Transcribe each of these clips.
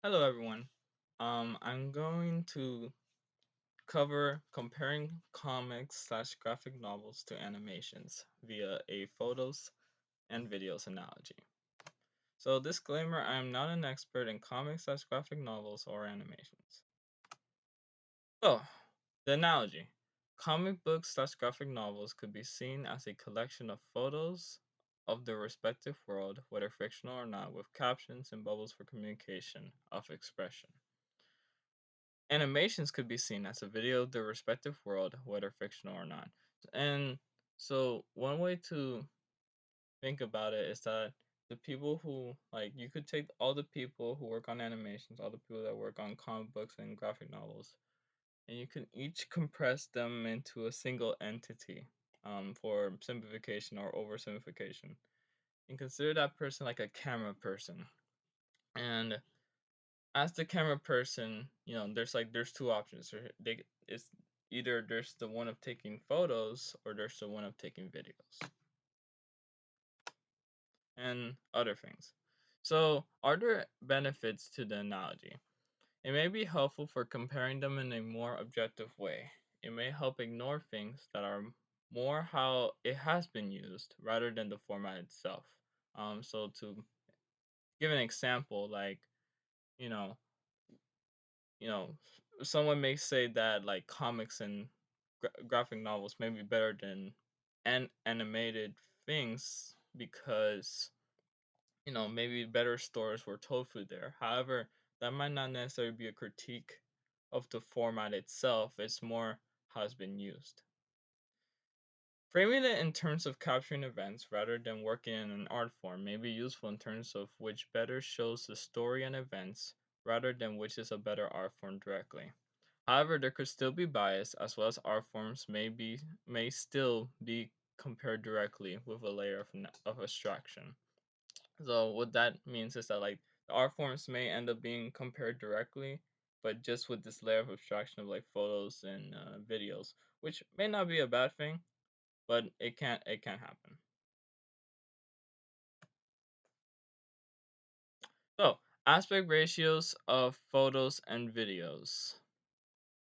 Hello, everyone. I'm going to cover comparing comics slash graphic novels to animations via a photos and videos analogy. So, disclaimer: I am not an expert in comics slash graphic novels or animations. So, the analogy: comic books slash graphic novels could be seen as a collection of photos of their respective world, whether fictional or not, with captions and bubbles for communication of expression. Animations could be seen as a video of their respective world, whether fictional or not. And so one way to think about it is that the people who you could take all the people who work on animations, all the people that work on comic books and graphic novels, and you can each compress them into a single entity for simplification or oversimplification. And consider that person like a camera person. And as the camera person, there's two options. It's either there's the one of taking photos or there's the one of taking videos and other things. So, are there benefits to the analogy? It may be helpful for comparing them in a more objective way. It may help ignore things that are more how it has been used rather than the format itself. So to give an example, you know, you know, someone may say that like comics and graphic novels may be better than animated things because maybe better stories were told through there. However, that might not necessarily be a critique of the format itself. It's more how it's been used. Framing it in terms of capturing events rather than working in an art form may be useful in terms of which better shows the story and events rather than which is a better art form directly. However, there could still be bias, as well as art forms may still be compared directly with a layer of abstraction. So what that means is that the art forms may end up being compared directly, but just with this layer of abstraction of like photos and videos, which may not be a bad thing, but it can happen. So aspect ratios of photos and videos.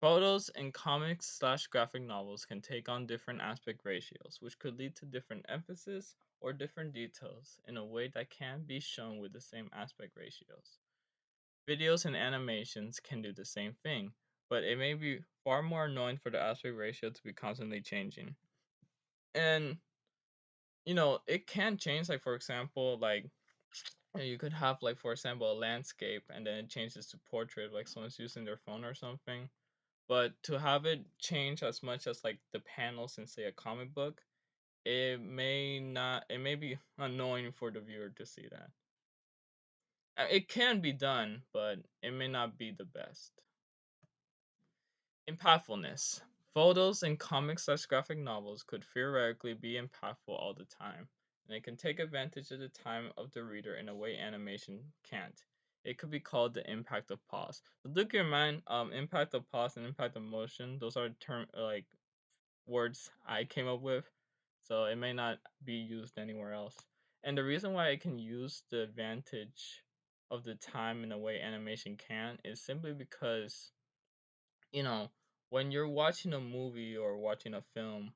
Photos in comics slash graphic novels can take on different aspect ratios, which could lead to different emphasis or different details in a way that can be shown with the same aspect ratios. Videos and animations can do the same thing, but it may be far more annoying for the aspect ratio to be constantly changing. And it can change, like for example, you could have like for example a landscape and then it changes to portrait like someone's using their phone or something. But to have it change as much as like the panels in say a comic book, it may be annoying for the viewer to see that. It can be done, but it may not be the best. Impactfulness. Photos in comics slash graphic novels could theoretically be impactful all the time, and it can take advantage of the time of the reader in a way animation can't. It could be called the impact of pause. So look in mind, impact of pause and impact of motion. Those are words I came up with, so it may not be used anywhere else. And the reason why I can use the advantage of the time in a way animation can is simply because you know, when you're watching a movie or watching a film,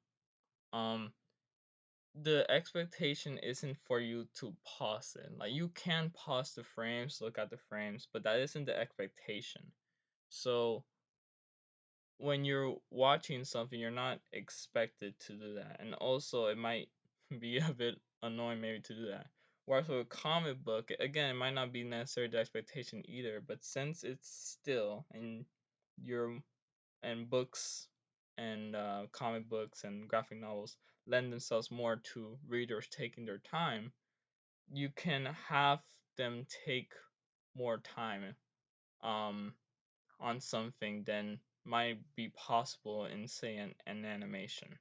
um, the expectation isn't for you to pause it. Like you can pause the frames, look at the frames, but that isn't the expectation. So when you're watching something, you're not expected to do that. And also it might be a bit annoying maybe to do that. Whereas with a comic book, again, it might not be necessarily the expectation either, but since it's still and you're and books and comic books and graphic novels lend themselves more to readers taking their time, you can have them take more time um, on something than might be possible in, say, an animation.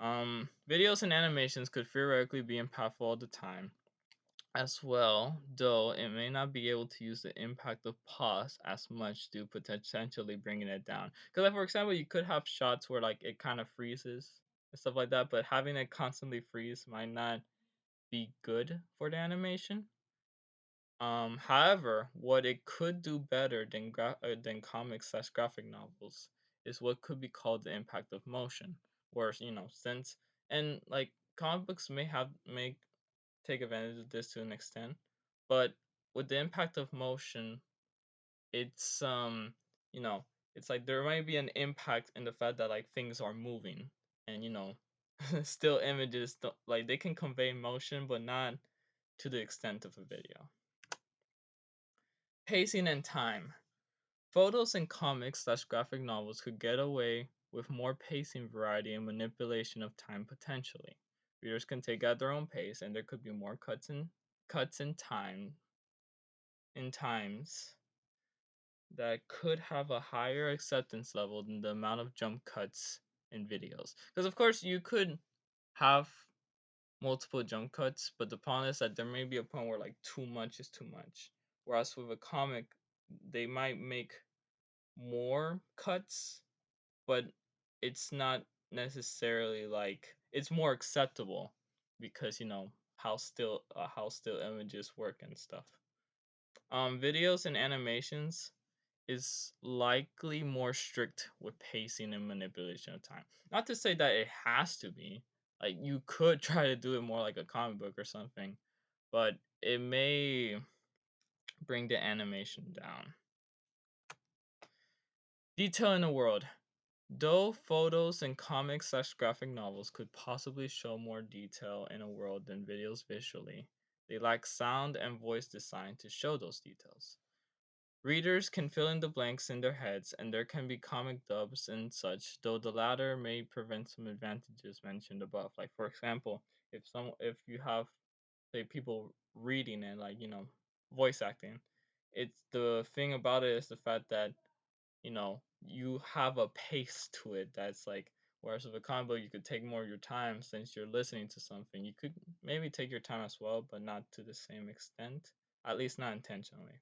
Videos and animations could theoretically be impactful all the time, as well, though it may not be able to use the impact of pause as much to potentially bringing it down. Because, like for example, you could have shots where like it kind of freezes and stuff like that, but having it constantly freeze might not be good for the animation. However, what it could do better than comics slash graphic novels is what could be called the impact of motion, where since and like comic books may take advantage of this to an extent, but with the impact of motion, it's you know it's like there might be an impact in the fact that like things are moving, and still images like they can convey motion, but not to the extent of a video. Pacing and time. Photos and comics slash graphic novels could get away with more pacing variety and manipulation of time potentially. Readers can take at their own pace, and there could be more cuts in times that could have a higher acceptance level than the amount of jump cuts in videos. Because of course you could have multiple jump cuts, but the problem is that there may be a point where like too much is too much. Whereas with a comic, they might make more cuts, but it's not necessarily like it's more acceptable because how still images work and stuff. Videos and animations is likely more strict with pacing and manipulation of time. Not to say that it has to be. Like you could try to do it more like a comic book or something, but it may bring the animation down. Detail in the world. Though photos and comics slash graphic novels could possibly show more detail in a world than videos visually, they lack sound and voice design to show those details. Readers can fill in the blanks in their heads, and there can be comic dubs and such, though the latter may prevent some advantages mentioned above. Like for example, if you have say people reading and like voice acting, it's the thing about it is the fact that you have a pace to it that's like, whereas with a comic book you could take more of your time since you're listening to something. You could maybe take your time as well, but not to the same extent, at least not intentionally.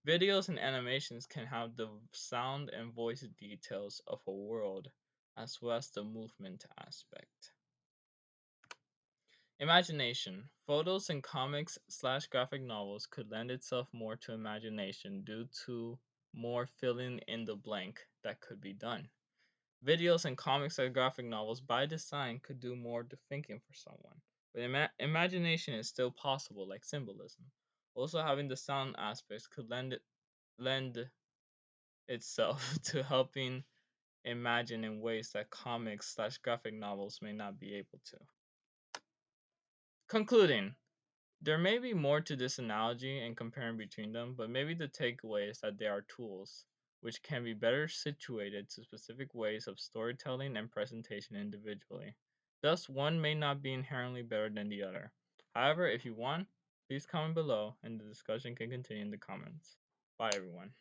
Videos and animations can have the sound and voice details of a world as well as the movement aspect. Imagination. Photos and comics slash graphic novels could lend itself more to imagination due to more filling in the blank that could be done. Videos and comics and graphic novels by design could do more to thinking for someone. But imagination is still possible, like symbolism. Also, having the sound aspects could lend itself to helping imagine in ways that comics slash graphic novels may not be able to. Concluding, there may be more to this analogy and comparing between them, but maybe the takeaway is that they are tools, which can be better situated to specific ways of storytelling and presentation individually. Thus, one may not be inherently better than the other. However, if you want, please comment below and the discussion can continue in the comments. Bye, everyone.